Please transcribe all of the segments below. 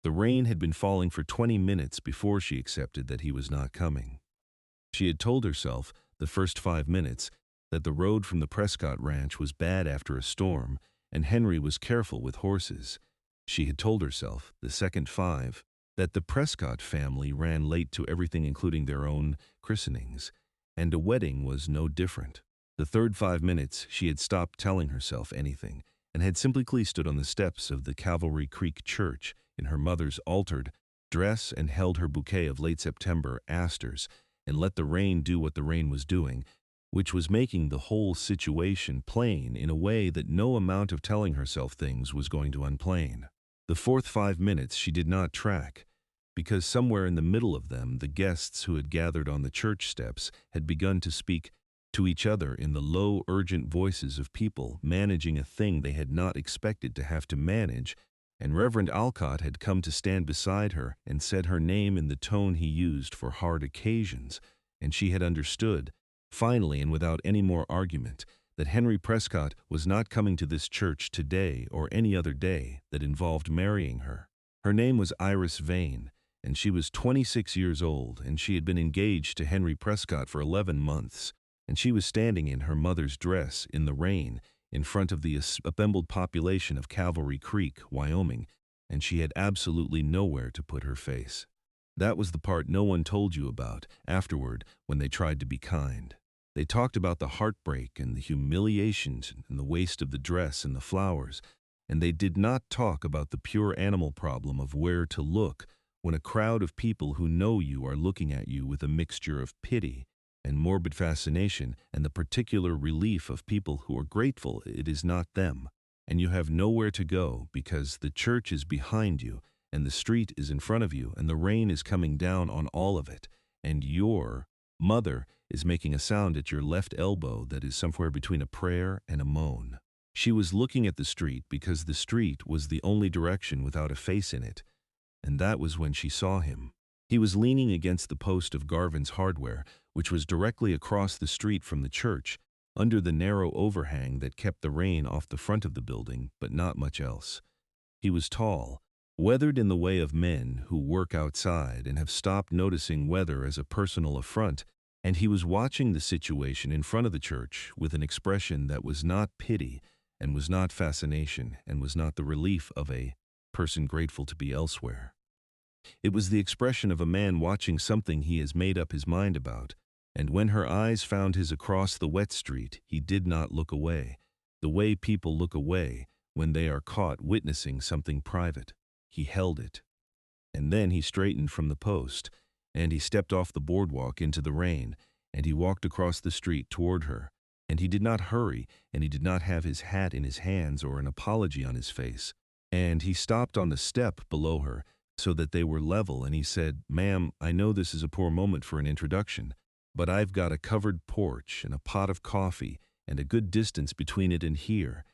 The rain had been falling for 20 minutes before she accepted that he was not coming. She had told herself, the first 5 minutes, that the road from the Prescott Ranch was bad after a storm, and Henry was careful with horses. She had told herself, the second 5, that the Prescott family ran late to everything including their own christenings, and a wedding was no different. The third 5 minutes, she had stopped telling herself anything, and had simply stood on the steps of the Cavalry Creek Church in her mother's altered dress and held her bouquet of late September asters, and let the rain do what the rain was doing, which was making the whole situation plain in a way that no amount of telling herself things was going to unplain. The fourth 5 minutes she did not track, because somewhere in the middle of them the guests who had gathered on the church steps had begun to speak to each other in the low, urgent voices of people managing a thing they had not expected to have to manage, and Reverend Alcott had come to stand beside her and said her name in the tone he used for hard occasions, and she had understood, finally and without any more argument, that Henry Prescott was not coming to this church today or any other day that involved marrying her. Her name was Iris Vane, and she was 26 years old, and she had been engaged to Henry Prescott for 11 months, and she was standing in her mother's dress in the rain in front of the assembled population of Cavalry Creek, Wyoming, and she had absolutely nowhere to put her face. That was the part no one told you about afterward when they tried to be kind. They talked about the heartbreak and the humiliations and the waste of the dress and the flowers, and they did not talk about the pure animal problem of where to look when a crowd of people who know you are looking at you with a mixture of pity and morbid fascination and the particular relief of people who are grateful it is not them, and you have nowhere to go because the church is behind you and the street is in front of you and the rain is coming down on all of it, and your mother is making a sound at your left elbow that is somewhere between a prayer and a moan. She was looking at the street because the street was the only direction without a face in it, and that was when she saw him. He was leaning against the post of Garvin's hardware, which was directly across the street from the church, under the narrow overhang that kept the rain off the front of the building, but not much else. He was tall, weathered in the way of men who work outside and have stopped noticing weather as a personal affront, and he was watching the situation in front of the church with an expression that was not pity and was not fascination and was not the relief of a person grateful to be elsewhere. It was the expression of a man watching something he has made up his mind about, and when her eyes found his across the wet street, he did not look away, the way people look away when they are caught witnessing something private. He held it. And then he straightened from the post, and he stepped off the boardwalk into the rain, and he walked across the street toward her, and he did not hurry, and he did not have his hat in his hands or an apology on his face, and he stopped on the step below her, so that they were level, and he said, "Ma'am, I know this is a poor moment for an introduction, but I've got a covered porch and a pot of coffee and a good distance between it and here,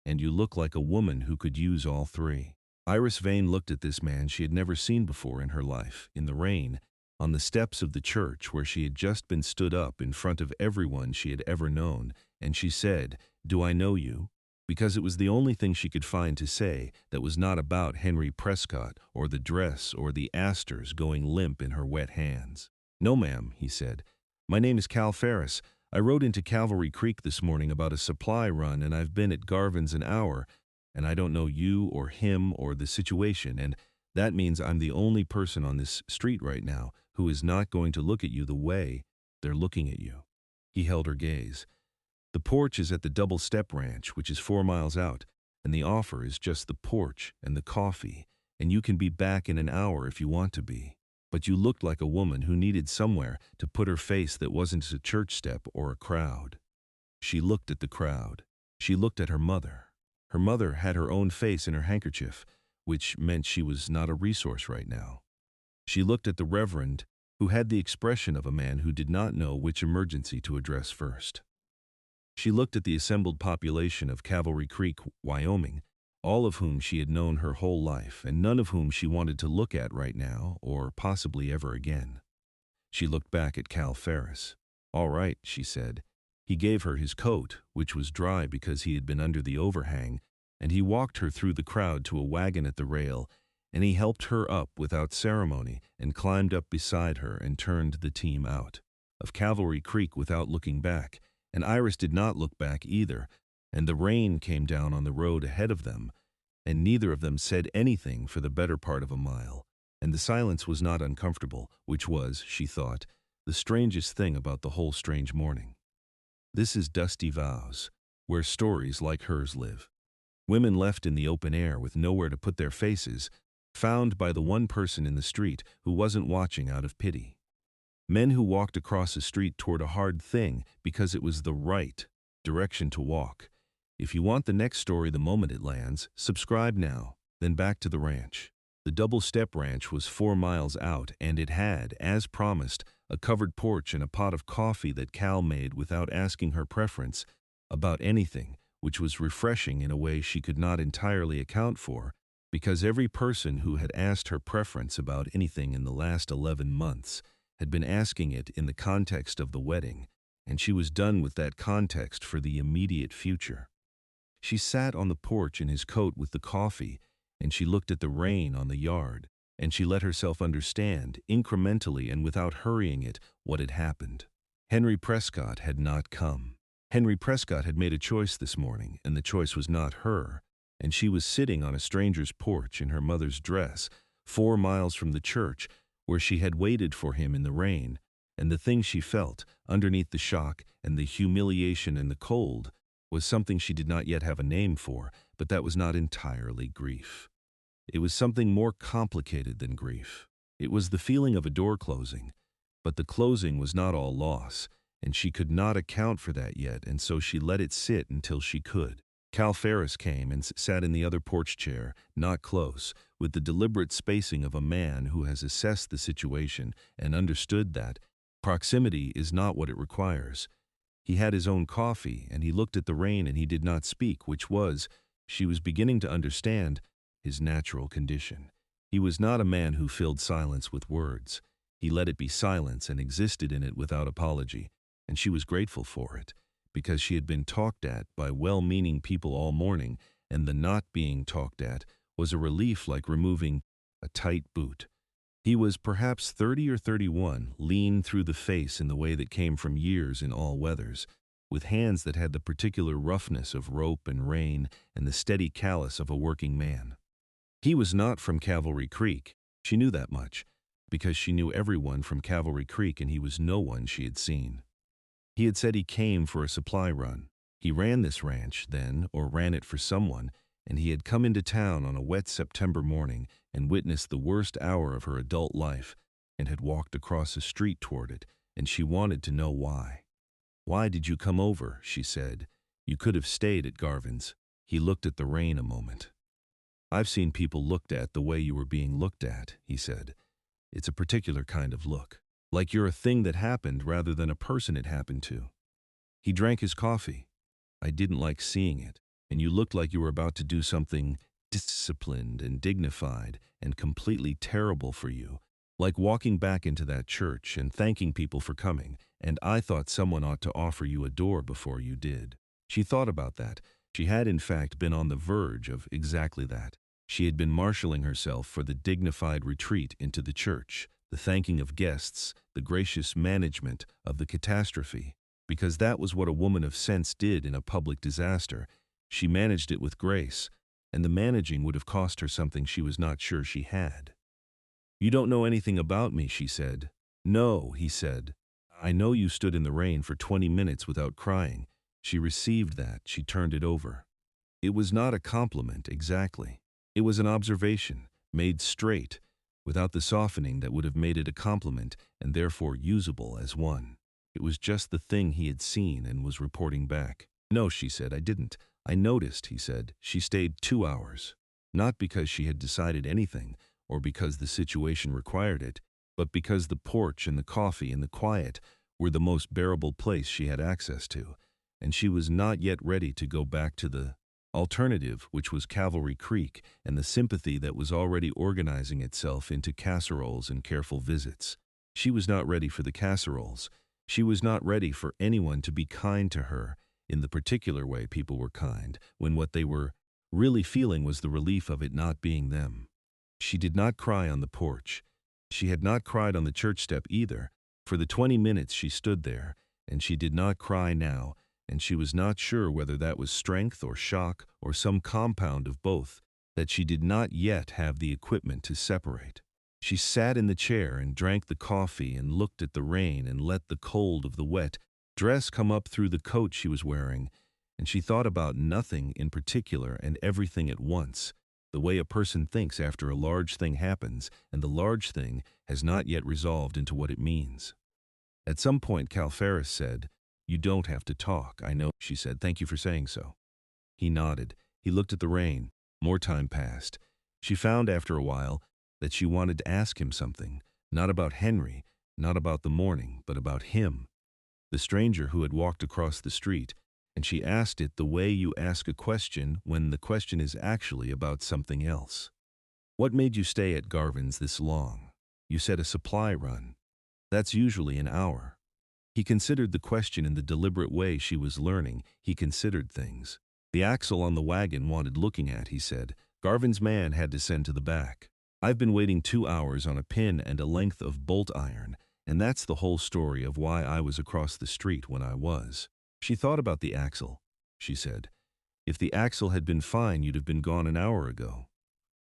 and you look like a woman who could use all three." Iris Vane looked at this man she had never seen before in her life, in the rain, on the steps of the church where she had just been stood up in front of everyone she had ever known, and she said, "Do I know you?" Because it was the only thing she could find to say that was not about Henry Prescott or the dress or the asters going limp in her wet hands. "No, ma'am," he said. "My name is Cal Ferris. I rode into Cavalry Creek this morning about a supply run, and I've been at Garvin's an hour, and I don't know you or him or the situation, and that means I'm the only person on this street right now who is not going to look at you the way they're looking at you." He held her gaze. "The porch is at the Double Step Ranch, which is 4 miles out, and the offer is just the porch and the coffee, and you can be back in an hour if you want to be. But you looked like a woman who needed somewhere to put her face that wasn't a church step or a crowd." She looked at the crowd. She looked at her mother. Her mother had her own face in her handkerchief, which meant she was not a resource right now. She looked at the Reverend, who had the expression of a man who did not know which emergency to address first. She looked at the assembled population of Cavalry Creek, Wyoming, all of whom she had known her whole life, and none of whom she wanted to look at right now, or possibly ever again. She looked back at Cal Ferris. "All right," she said. He gave her his coat, which was dry because he had been under the overhang, and he walked her through the crowd to a wagon at the rail, and he helped her up without ceremony and climbed up beside her and turned the team out of Cavalry Creek without looking back, and Iris did not look back either, and the rain came down on the road ahead of them, and neither of them said anything for the better part of a mile, and the silence was not uncomfortable, which was, she thought, the strangest thing about the whole strange morning. This is Dusty Vows, where stories like hers live. Women left in the open air with nowhere to put their faces, found by the one person in the street who wasn't watching out of pity. Men who walked across a street toward a hard thing because it was the right direction to walk. If you want the next story the moment it lands, subscribe now, then back to the ranch. The double-step ranch was 4 miles out, and it had, as promised, a covered porch and a pot of coffee that Cal made without asking her preference about anything, which was refreshing in a way she could not entirely account for, because every person who had asked her preference about anything in the last 11 months had been asking it in the context of the wedding, and she was done with that context for the immediate future. She sat on the porch in his coat with the coffee, and she looked at the rain on the yard, and she let herself understand, incrementally and without hurrying it, what had happened. Henry Prescott had not come. Henry Prescott had made a choice this morning, and the choice was not her, and she was sitting on a stranger's porch in her mother's dress, 4 miles from the church, where she had waited for him in the rain, and the thing she felt, underneath the shock and the humiliation and the cold, was something she did not yet have a name for, but that was not entirely grief. It was something more complicated than grief. It was the feeling of a door closing, but the closing was not all loss, and she could not account for that yet, and so she let it sit until she could. Cal Ferris came and sat in the other porch chair, not close, with the deliberate spacing of a man who has assessed the situation and understood that proximity is not what it requires. He had his own coffee, and he looked at the rain, and he did not speak, which was, she was beginning to understand, his natural condition. He was not a man who filled silence with words. He let it be silence and existed in it without apology, and she was grateful for it, because she had been talked at by well-meaning people all morning, and the not being talked at was a relief like removing a tight boot. He was perhaps 30 or 31, lean through the face in the way that came from years in all weathers, with hands that had the particular roughness of rope and rain and the steady callous of a working man. He was not from Cavalry Creek. She knew that much, because she knew everyone from Cavalry Creek, and he was no one she had seen. He had said he came for a supply run. He ran this ranch then, or ran it for someone, and he had come into town on a wet September morning and witnessed the worst hour of her adult life and had walked across a street toward it, and she wanted to know why. "Why did you come over?" she said. "You could have stayed at Garvin's." He looked at the rain a moment. "I've seen people looked at the way you were being looked at," he said. "It's a particular kind of look. Like you're a thing that happened rather than a person it happened to." He drank his coffee. "I didn't like seeing it, and you looked like you were about to do something disciplined and dignified and completely terrible for you, like walking back into that church and thanking people for coming, and I thought someone ought to offer you a door before you did." She thought about that. She had in fact been on the verge of exactly that. She had been marshaling herself for the dignified retreat into the church, the thanking of guests, the gracious management of the catastrophe, because that was what a woman of sense did in a public disaster. She managed it with grace, and the managing would have cost her something she was not sure she had. "You don't know anything about me," she said. "No," he said. "I know you stood in the rain for 20 minutes without crying." She received that. She turned it over. It was not a compliment, exactly. It was an observation, made straight, without the softening that would have made it a compliment and therefore usable as one. It was just the thing he had seen and was reporting back. "No," she said, "I didn't. I noticed," he said. "She stayed 2 hours. Not because she had decided anything, or because the situation required it, but because the porch and the coffee and the quiet were the most bearable place she had access to, and she was not yet ready to go back to the alternative, which was Cavalry Creek, and the sympathy that was already organizing itself into casseroles and careful visits. She was not ready for the casseroles. She was not ready for anyone to be kind to her in the particular way people were kind, when what they were really feeling was the relief of it not being them. She did not cry on the porch. She had not cried on the church step either. For the 20 minutes she stood there, and she did not cry now, and she was not sure whether that was strength or shock or some compound of both, that she did not yet have the equipment to separate. She sat in the chair and drank the coffee and looked at the rain and let the cold of the wet dress come up through the coat she was wearing, and she thought about nothing in particular and everything at once, the way a person thinks after a large thing happens and the large thing has not yet resolved into what it means. At some point Cal Ferris said, "You don't have to talk, I know," she said. "Thank you for saying so." He nodded. He looked at the rain. More time passed. She found after a while that she wanted to ask him something, not about Henry, not about the morning, but about him, the stranger who had walked across the street, and she asked it the way you ask a question when the question is actually about something else. "What made you stay at Garvin's this long? You said a supply run. That's usually an hour." He considered the question in the deliberate way she was learning. He considered things. "The axle on the wagon wanted looking at," he said. "Garvin's man had to send to the back. I've been waiting 2 hours on a pin and a length of bolt iron, and that's the whole story of why I was across the street when I was." She thought about the axle. She said, "If the axle had been fine, you'd have been gone an hour ago."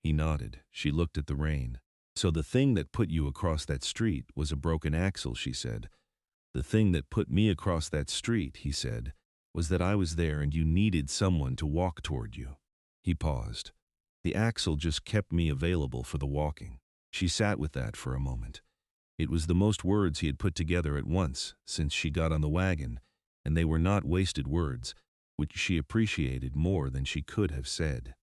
He nodded. She looked at the rain. "So the thing that put you across that street was a broken axle," she said. "The thing that put me across that street," he said, "was that I was there and you needed someone to walk toward you." He paused. "The axle just kept me available for the walking." She sat with that for a moment. It was the most words he had put together at once since she got on the wagon, and they were not wasted words, which she appreciated more than she could have said.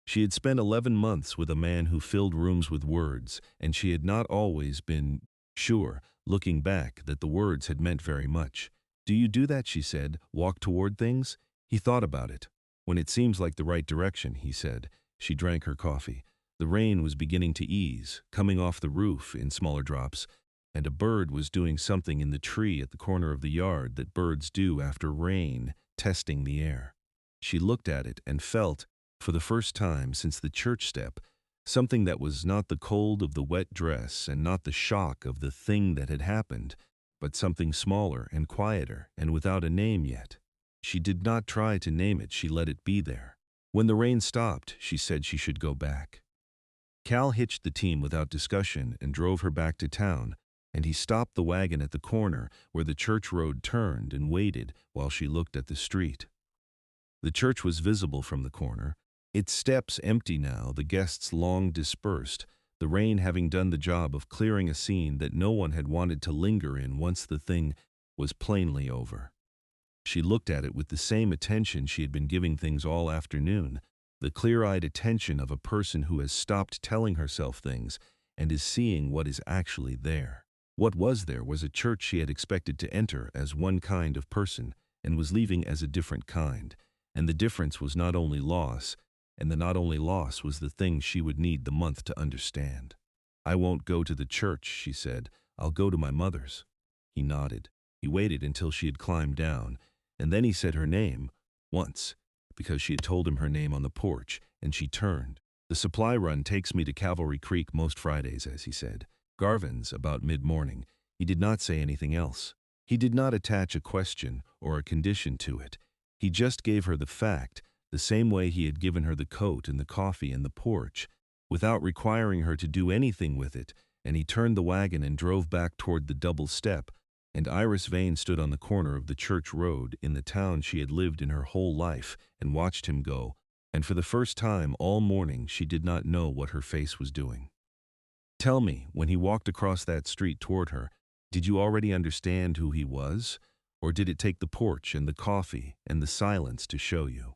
She had spent 11 months with a man who filled rooms with words, and she had not always been sure, looking back, that the words had meant very much. "Do you do that?" she said. "Walk toward things?" He thought about it. "When it seems like the right direction," he said. She drank her coffee. The rain was beginning to ease, coming off the roof in smaller drops, and a bird was doing something in the tree at the corner of the yard that birds do after rain, testing the air. She looked at it and felt, for the first time since the church step, something that was not the cold of the wet dress and not the shock of the thing that had happened, but something smaller and quieter and without a name yet. She did not try to name it, she let it be there. When the rain stopped, she said she should go back. Cal hitched the team without discussion and drove her back to town, and he stopped the wagon at the corner where the church road turned and waited while she looked at the street. The church was visible from the corner, its steps empty now, the guests long dispersed, the rain having done the job of clearing a scene that no one had wanted to linger in once the thing was plainly over. She looked at it with the same attention she had been giving things all afternoon, the clear-eyed attention of a person who has stopped telling herself things and is seeing what is actually there. What was there was a church she had expected to enter as one kind of person and was leaving as a different kind, and the difference was not only loss, and the not only loss was the thing she would need the month to understand. "I won't go to the church," she said. "I'll go to my mother's." He nodded. He waited until she had climbed down, and then he said her name, once, because she had told him her name on the porch, and she turned. "The supply run takes me to Cavalry Creek most Fridays," as he said. "Garvin's about mid-morning." He did not say anything else. He did not attach a question or a condition to it. He just gave her the fact, the same way he had given her the coat and the coffee and the porch, without requiring her to do anything with it, and he turned the wagon and drove back toward the double step, and Iris Vane stood on the corner of the church road in the town she had lived in her whole life and watched him go, and for the first time all morning she did not know what her face was doing. "Tell me, when he walked across that street toward her, did you already understand who he was, or did it take the porch and the coffee and the silence to show you?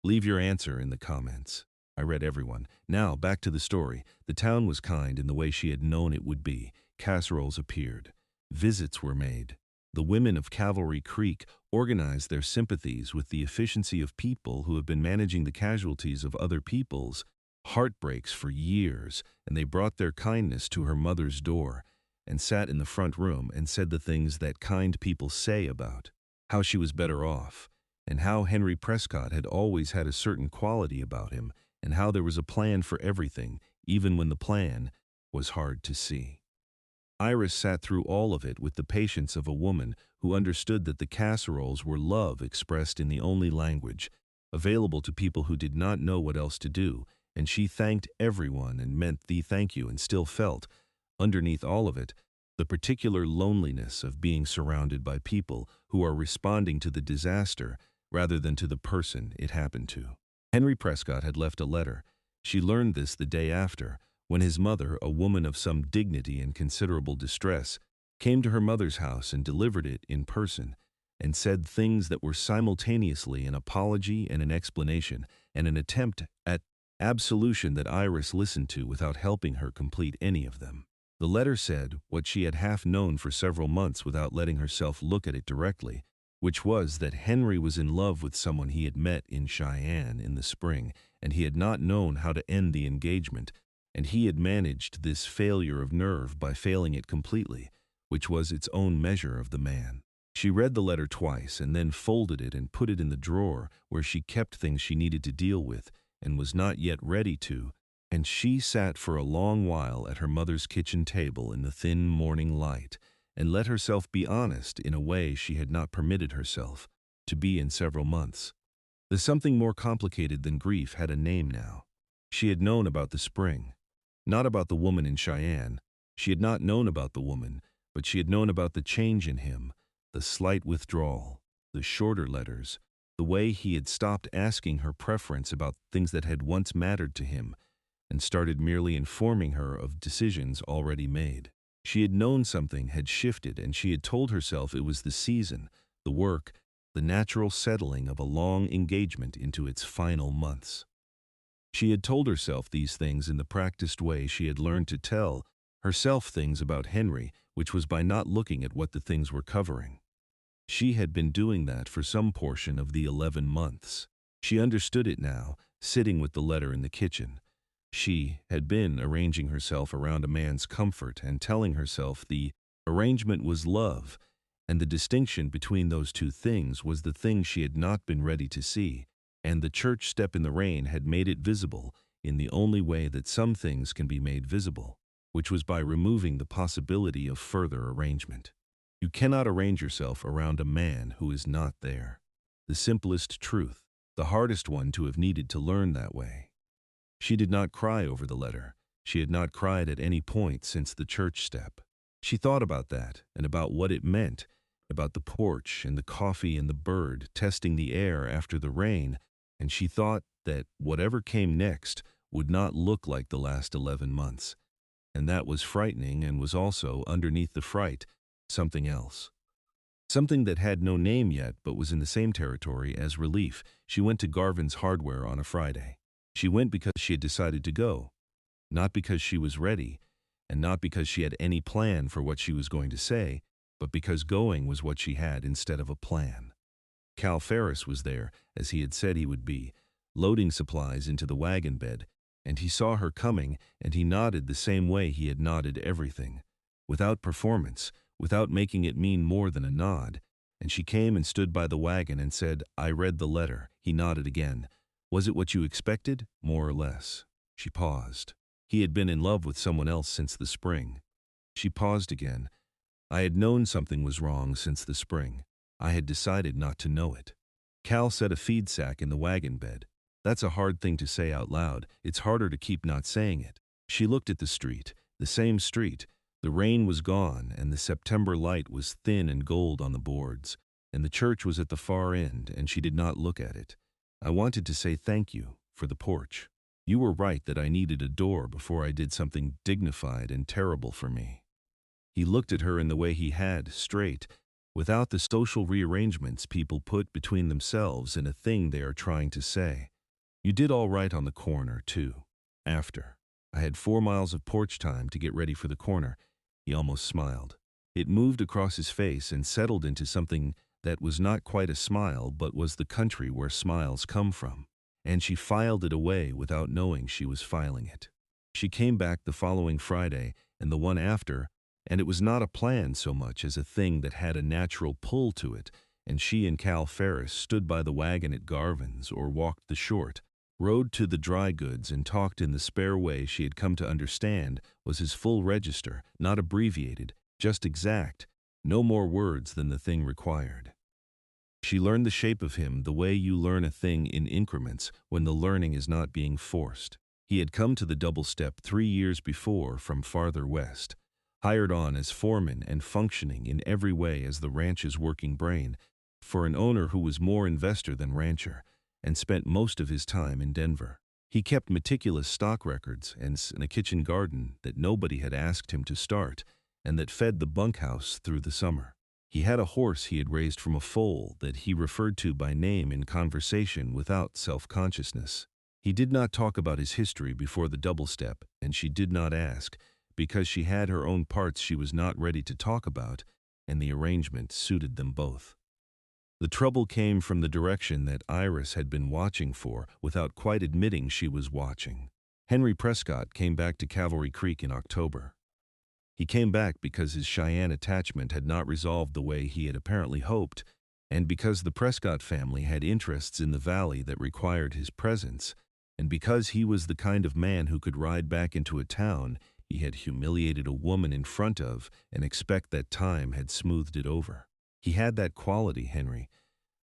Leave your answer in the comments." I read everyone. Now, back to the story. The town was kind in the way she had known it would be. Casseroles appeared. Visits were made. The women of Cavalry Creek organized their sympathies with the efficiency of people who have been managing the casualties of other people's heartbreaks for years, and they brought their kindness to her mother's door and sat in the front room and said the things that kind people say about how she was better off, and how Henry Prescott had always had a certain quality about him, and how there was a plan for everything, even when the plan was hard to see. Iris sat through all of it with the patience of a woman who understood that the casseroles were love expressed in the only language available to people who did not know what else to do, and she thanked everyone and meant the thank you and still felt, underneath all of it, the particular loneliness of being surrounded by people who are responding to the disaster rather than to the person it happened to. Henry Prescott had left a letter. She learned this the day after, when his mother, a woman of some dignity and considerable distress, came to her mother's house and delivered it in person, and said things that were simultaneously an apology and an explanation, and an attempt at absolution that Iris listened to without helping her complete any of them. The letter said what she had half known for several months without letting herself look at it directly, which was that Henry was in love with someone he had met in Cheyenne in the spring, and he had not known how to end the engagement, and he had managed this failure of nerve by failing it completely, which was its own measure of the man. She read the letter twice and then folded it and put it in the drawer where she kept things she needed to deal with and was not yet ready to, and she sat for a long while at her mother's kitchen table in the thin morning light and let herself be honest in a way she had not permitted herself to be in several months. The something more complicated than grief had a name now. She had known about the spring, not about the woman in Cheyenne. She had not known about the woman, but she had known about the change in him, the slight withdrawal, the shorter letters, the way he had stopped asking her preference about things that had once mattered to him and started merely informing her of decisions already made. She had known something had shifted, and she had told herself it was the season, the work, the natural settling of a long engagement into its final months. She had told herself these things in the practiced way she had learned to tell herself things about Henry, which was by not looking at what the things were covering. She had been doing that for some portion of the 11 months. She understood it now, sitting with the letter in the kitchen. She had been arranging herself around a man's comfort and telling herself the arrangement was love, and the distinction between those two things was the thing she had not been ready to see, and the church step in the rain had made it visible in the only way that some things can be made visible, which was by removing the possibility of further arrangement. You cannot arrange yourself around a man who is not there. The simplest truth, the hardest one to have needed to learn that way. She did not cry over the letter. She had not cried at any point since the church step. She thought about that and about what it meant, about the porch and the coffee and the bird testing the air after the rain, and she thought that whatever came next would not look like the last 11 months. And that was frightening, and was also, underneath the fright, something else. Something that had no name yet but was in the same territory as relief. She went to Garvin's hardware on a Friday. She went because she had decided to go, not because she was ready, and not because she had any plan for what she was going to say, but because going was what she had instead of a plan. Cal Ferris was there, as he had said he would be, loading supplies into the wagon bed, and he saw her coming, and he nodded the same way he had nodded everything, without performance, without making it mean more than a nod, and she came and stood by the wagon and said, "I read the letter." He nodded again. "Was it what you expected?" "More or less." She paused. He had been in love with someone else since the spring. She paused again. "I had known something was wrong since the spring. I had decided not to know it." Cal set a feed sack in the wagon bed. That's a hard thing to say out loud. It's harder to keep not saying it. She looked at the street, the same street. The rain was gone, and the September light was thin and gold on the boards, and the church was at the far end, and she did not look at it. "I wanted to say thank you for the porch. You were right that I needed a door before I did something dignified and terrible for me." He looked at her in the way he had, straight, without the social rearrangements people put between themselves and a thing they are trying to say. "You did all right on the corner, too. After. I had 4 miles of porch time to get ready for the corner." He almost smiled. It moved across his face and settled into something that was not quite a smile but was the country where smiles come from, and she filed it away without knowing she was filing it. She came back the following Friday and the one after, and it was not a plan so much as a thing that had a natural pull to it, and she and Cal Ferris stood by the wagon at Garvin's or walked the short, rode to the dry goods and talked in the spare way she had come to understand was his full register, not abbreviated, just exact, no more words than the thing required. She learned the shape of him the way you learn a thing in increments when the learning is not being forced. He had come to the double step 3 years before from farther west, hired on as foreman and functioning in every way as the ranch's working brain, for an owner who was more investor than rancher, and spent most of his time in Denver. He kept meticulous stock records and a kitchen garden that nobody had asked him to start, and that fed the bunkhouse through the summer. He had a horse he had raised from a foal that he referred to by name in conversation without self-consciousness. He did not talk about his history before the double step, and she did not ask, because she had her own parts she was not ready to talk about, and the arrangement suited them both. The trouble came from the direction that Iris had been watching for without quite admitting she was watching. Henry Prescott came back to Cavalry Creek in October. He came back because his Cheyenne attachment had not resolved the way he had apparently hoped, and because the Prescott family had interests in the valley that required his presence, and because he was the kind of man who could ride back into a town he had humiliated a woman in front of and expect that time had smoothed it over. He had that quality, Henry,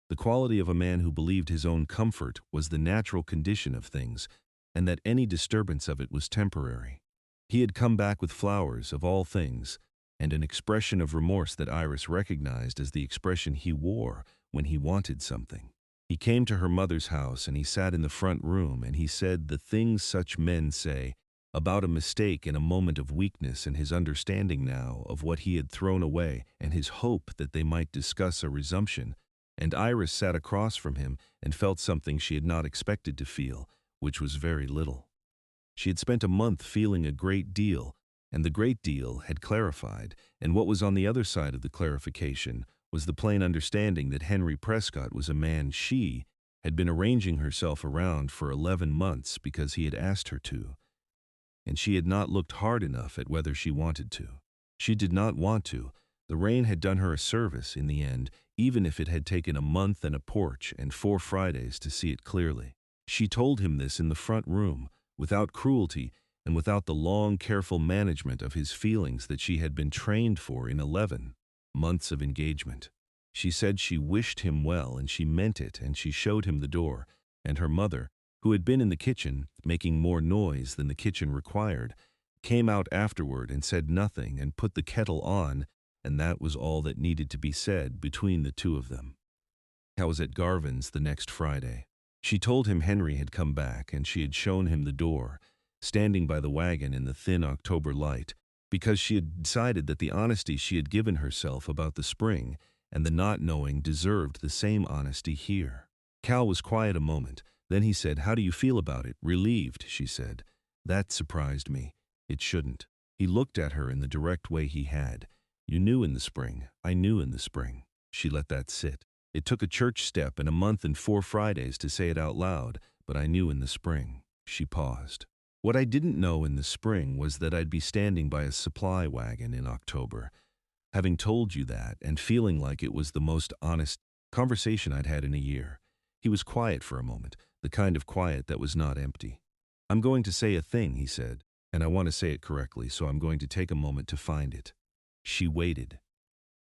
the quality of a man who believed his own comfort was the natural condition of things, and that any disturbance of it was temporary. He had come back with flowers, of all things, and an expression of remorse that Iris recognized as the expression he wore when he wanted something. He came to her mother's house and he sat in the front room and he said the things such men say about a mistake in a moment of weakness and his understanding now of what he had thrown away and his hope that they might discuss a resumption, and Iris sat across from him and felt something she had not expected to feel, which was very little. She had spent a month feeling a great deal, and the great deal had clarified, and what was on the other side of the clarification was the plain understanding that Henry Prescott was a man she had been arranging herself around for 11 months because he had asked her to, and she had not looked hard enough at whether she wanted to. She did not want to. The rain had done her a service in the end, even if it had taken a month and a porch and 4 Fridays to see it clearly. She told him this in the front room, without cruelty and without the long, careful management of his feelings that she had been trained for in 11 months of engagement. She said she wished him well, and she meant it, and she showed him the door, and her mother, who had been in the kitchen, making more noise than the kitchen required, came out afterward and said nothing and put the kettle on, and that was all that needed to be said between the two of them. I was at Garvin's the next Friday. She told him Henry had come back, and she had shown him the door, standing by the wagon in the thin October light, because she had decided that the honesty she had given herself about the spring and the not knowing deserved the same honesty here. Cal was quiet a moment. Then he said, "How do you feel about it?" "Relieved," she said. "That surprised me. It shouldn't." He looked at her in the direct way he had. "You knew in the spring. I knew in the spring." She let that sit. "It took a church step and a month and 4 Fridays to say it out loud, but I knew in the spring." She paused. "What I didn't know in the spring was that I'd be standing by a supply wagon in October. Having told you that and feeling like it was the most honest conversation I'd had in a year." He was quiet for a moment, the kind of quiet that was not empty. "I'm going to say a thing," he said, "and I want to say it correctly, so I'm going to take a moment to find it." She waited.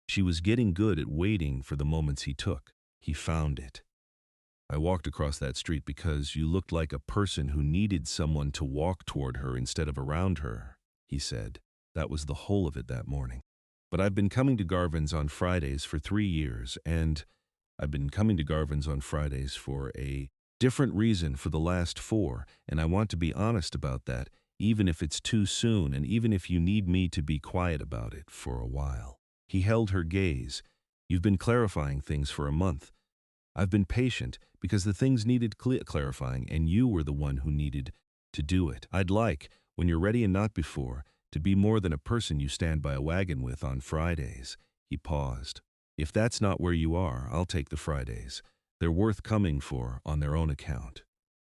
She was getting good at waiting for the moments he took. He found it. "I walked across that street because you looked like a person who needed someone to walk toward her instead of around her," he said. That was the whole of it that morning. "But I've been coming to Garvin's on Fridays for 3 years, and I've been coming to Garvin's on Fridays for a different reason for the last 4, and I want to be honest about that, even if it's too soon and even if you need me to be quiet about it for a while." He held her gaze. "You've been clarifying things for a month. I've been patient because the things needed clarifying, and you were the one who needed to do it. I'd like, when you're ready and not before, to be more than a person you stand by a wagon with on Fridays." He paused. "If that's not where you are, I'll take the Fridays. They're worth coming for on their own account."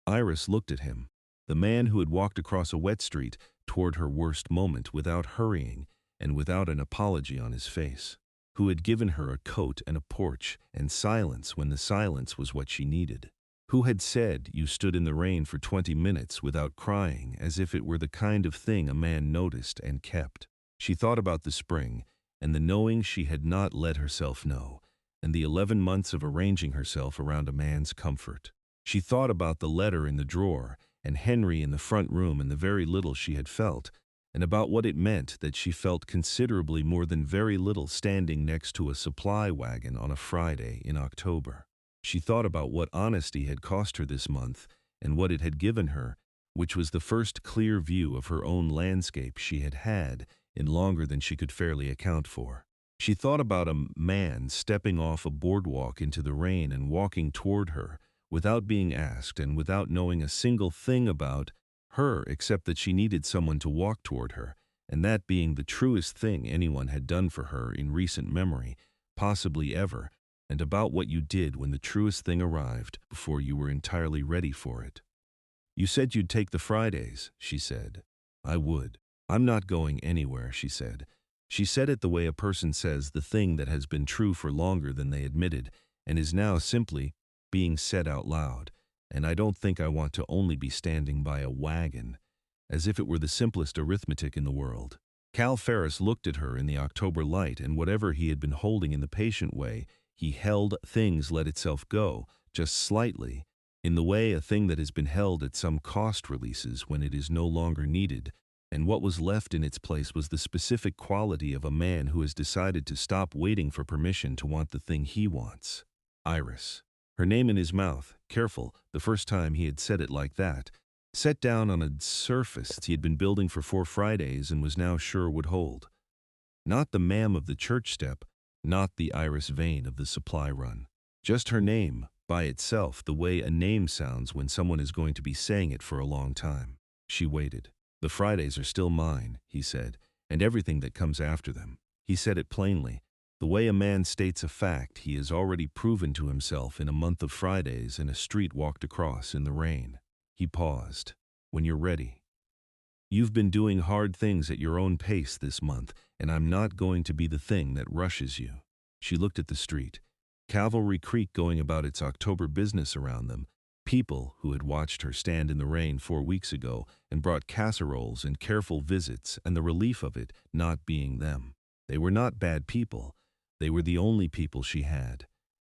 Iris looked at him, the man who had walked across a wet street toward her worst moment without hurrying and without an apology on his face, who had given her a coat and a porch and silence when the silence was what she needed, Who had said you stood in the rain for 20 minutes without crying, as if it were the kind of thing a man noticed and kept? She thought about the spring, and the knowing she had not let herself know, and the 11 months of arranging herself around a man's comfort. She thought about the letter in the drawer, and Henry in the front room, and the very little she had felt, and about what it meant that she felt considerably more than very little standing next to a supply wagon on a Friday in October. She thought about what honesty had cost her this month and what it had given her, which was the first clear view of her own landscape she had had in longer than she could fairly account for. She thought about a man stepping off a boardwalk into the rain and walking toward her, without being asked and without knowing a single thing about her except that she needed someone to walk toward her, and that being the truest thing anyone had done for her in recent memory, possibly ever, and about what you did when the truest thing arrived before you were entirely ready for it. You said you'd take the Fridays, she said. I would. I'm not going anywhere, she said. She said it the way a person says the thing that has been true for longer than they admitted, and is now simply being said out loud. And I don't think I want to only be standing by a wagon, as if it were the simplest arithmetic in the world. Cal Ferris looked at her in the October light, and whatever he had been holding in the patient way, he held. Things let itself go, just slightly, in the way a thing that has been held at some cost releases when it is no longer needed, and what was left in its place was the specific quality of a man who has decided to stop waiting for permission to want the thing he wants. Iris. Her name in his mouth, careful, the first time he had said it like that, set down on a surface he had been building for 4 Fridays and was now sure would hold. Not the ma'am of the church step, not the Iris Vane of the supply run. Just her name, by itself, the way a name sounds when someone is going to be saying it for a long time. She waited. The Fridays are still mine, he said, and everything that comes after them. He said it plainly, the way a man states a fact he has already proven to himself in a month of Fridays and a street walked across in the rain. He paused. When you're ready. You've been doing hard things at your own pace this month, and I'm not going to be the thing that rushes you. She looked at the street. Cavalry Creek going about its October business around them. People who had watched her stand in the rain 4 weeks ago and brought casseroles and careful visits, and the relief of it not being them. They were not bad people. They were the only people she had.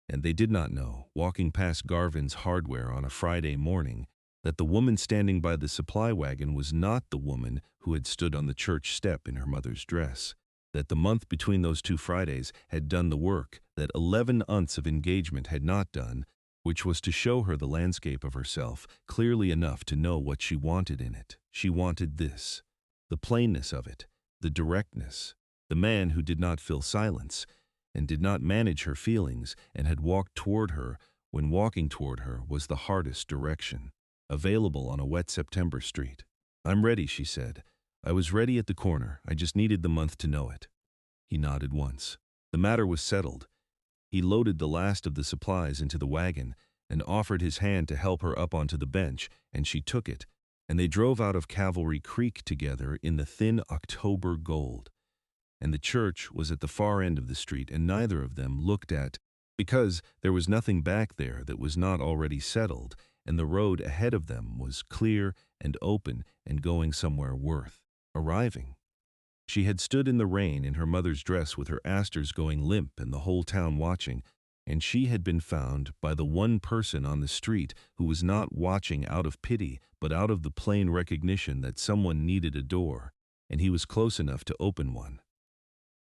And they did not know, walking past Garvin's hardware on a Friday morning, that the woman standing by the supply wagon was not the woman who had stood on the church step in her mother's dress, that the month between those 2 Fridays had done the work that 11 months of engagement had not done, which was to show her the landscape of herself clearly enough to know what she wanted in it. She wanted this, the plainness of it, the directness, the man who did not fill silence and did not manage her feelings and had walked toward her when walking toward her was the hardest direction. Available on a wet September street. I'm ready, she said. I was ready at the corner. I just needed the month to know it. He nodded once. The matter was settled. He loaded the last of the supplies into the wagon and offered his hand to help her up onto the bench, and she took it, and they drove out of Cavalry Creek together in the thin October gold. And the church was at the far end of the street, and neither of them looked at, because there was nothing back there that was not already settled, and the road ahead of them was clear and open and going somewhere worth arriving. She had stood in the rain in her mother's dress with her asters going limp and the whole town watching, and she had been found by the one person on the street who was not watching out of pity but out of the plain recognition that someone needed a door, and he was close enough to open one.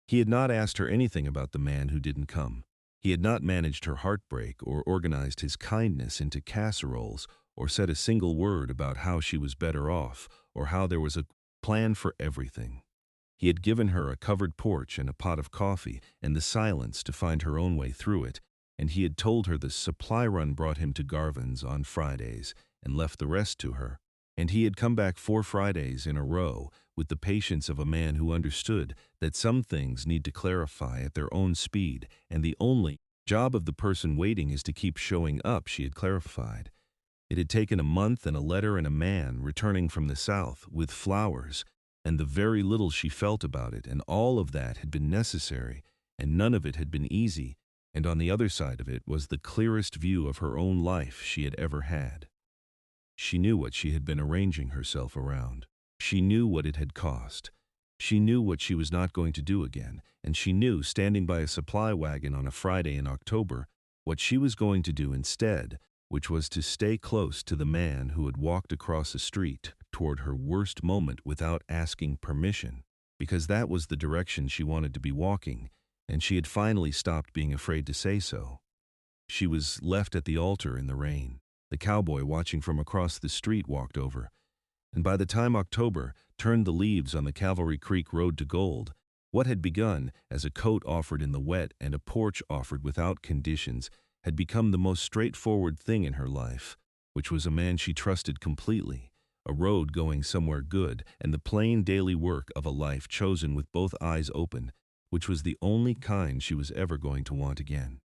He had not asked her anything about the man who didn't come. He had not managed her heartbreak or organized his kindness into casseroles or said a single word about how she was better off or how there was a plan for everything. He had given her a covered porch and a pot of coffee and the silence to find her own way through it, and he had told her the supply run brought him to Garvin's on Fridays and left the rest to her, and he had come back 4 Fridays in a row with the patience of a man who understood that some things need to clarify at their own speed, and the only job of the person waiting is to keep showing up, she had clarified. It had taken a month and a letter and a man returning from the south with flowers, and the very little she felt about it, and all of that had been necessary, and none of it had been easy, and on the other side of it was the clearest view of her own life she had ever had. She knew what she had been arranging herself around. She knew what it had cost. She knew what she was not going to do again, and she knew, standing by a supply wagon on a Friday in October, what she was going to do instead, which was to stay close to the man who had walked across the street toward her worst moment without asking permission, because that was the direction she wanted to be walking, and she had finally stopped being afraid to say so. She was left at the altar in the rain. The cowboy watching from across the street walked over, and by the time October turned the leaves on the Cavalry Creek Road to gold, what had begun as a coat offered in the wet and a porch offered without conditions had become the most straightforward thing in her life, which was a man she trusted completely, a road going somewhere good, and the plain daily work of a life chosen with both eyes open, which was the only kind she was ever going to want again.